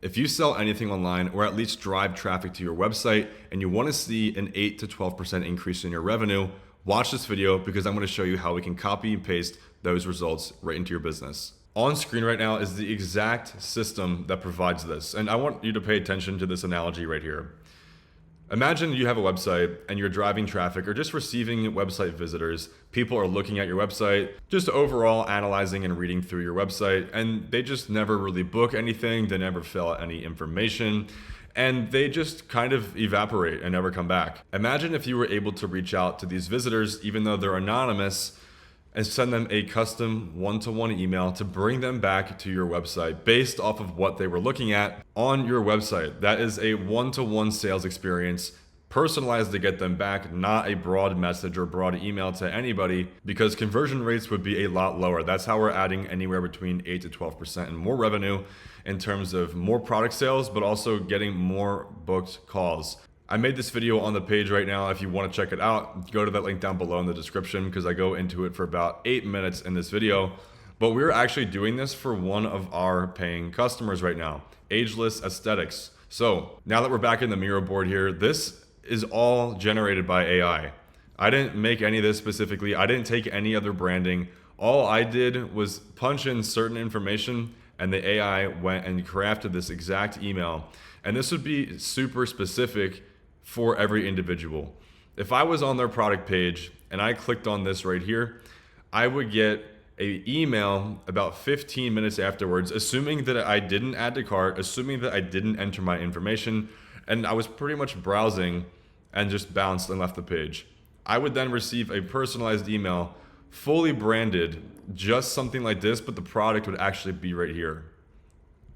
If you sell anything online or at least drive traffic to your website and you want to see an 8 to 12% increase in your revenue, watch this video because I'm going to show you how we can copy and paste those results right into your business. On screen right now is the exact system that provides this. And I want you to pay attention to this analogy right here. Imagine you have a website and you're driving traffic or just receiving website visitors. People are looking at your website, just overall analyzing and reading through your website, and they just never really book anything. They never fill out any information, and they just kind of evaporate and never come back. Imagine if you were able to reach out to these visitors, even though they're anonymous, and send them a custom one-to-one email to bring them back to your website based off of what they were looking at on your website. That is a one-to-one sales experience, personalized to get them back, not a broad message or broad email to anybody, because conversion rates would be a lot lower. That's how we're adding anywhere between 8 to 12% and more revenue in terms of more product sales, but also getting more booked calls. I made this video on the page right now. If you want to check it out, go to that link down below in the description because I go into it for about 8 minutes in this video. But we're actually doing this for one of our paying customers right now, Ageless Aesthetics. So now that we're back in the Miro board here, this is all generated by AI. I didn't make any of this specifically. I didn't take any other branding. All I did was punch in certain information and the AI went and crafted this exact email. And this would be super specific for every individual. If I was on their product page and I clicked on this right here, I would get an email about 15 minutes afterwards, assuming that I didn't add to cart, assuming that I didn't enter my information, and I was pretty much browsing and just bounced and left the page. I would then receive a personalized email, fully branded, just something like this, but the product would actually be right here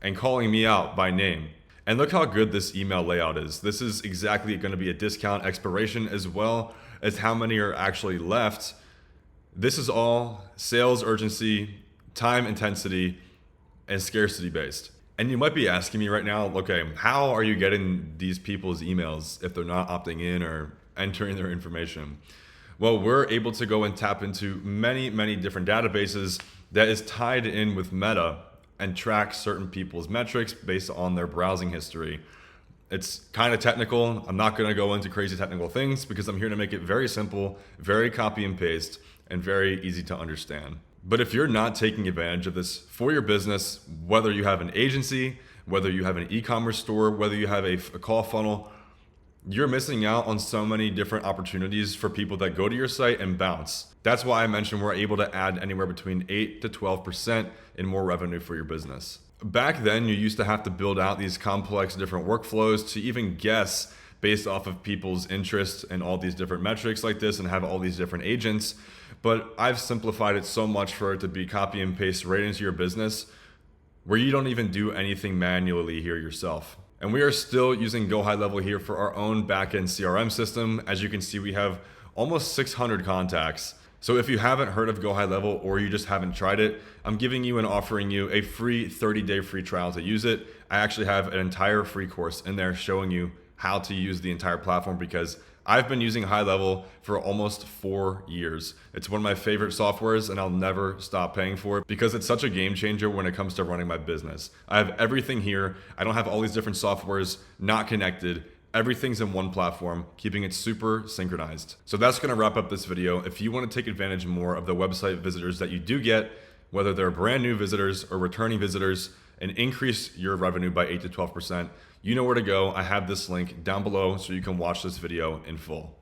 and calling me out by name. And look how good this email layout is. This is exactly going to be a discount expiration as well as how many are actually left. This is all sales urgency, time intensity, and scarcity based. And you might be asking me right now, okay, how are you getting these people's emails if they're not opting in or entering their information? Well, we're able to go and tap into many, many different databases that is tied in with Meta and track certain people's metrics based on their browsing history. It's kind of technical. I'm not going to go into crazy technical things because I'm here to make it very simple, very copy and paste, and very easy to understand. But if you're not taking advantage of this for your business, whether you have an agency, whether you have an e-commerce store, whether you have a call funnel, you're missing out on so many different opportunities for people that go to your site and bounce. That's why I mentioned we're able to add anywhere between 8 to 12% in more revenue for your business. Back then, you used to have to build out these complex different workflows to even guess based off of people's interests and all these different metrics like this and have all these different agents. But I've simplified it so much for it to be copy and paste right into your business where you don't even do anything manually here yourself. And we are still using Go High Level here for our own backend CRM system. As you can see, we have almost 600 contacts. So if you haven't heard of Go High Level or you just haven't tried it, I'm giving you and offering you a free 30-day free trial to use it. I actually have an entire free course in there showing you how to use the entire platform because I've been using High Level for almost 4 years. It's one of my favorite softwares and I'll never stop paying for it because it's such a game changer when it comes to running my business. I have everything here. I don't have all these different softwares not connected. Everything's in one platform, keeping it super synchronized. So that's gonna wrap up this video. If you wanna take advantage more of the website visitors that you do get, whether they're brand new visitors or returning visitors, and increase your revenue by 8 to 12%, you know where to go. I have this link down below so you can watch this video in full.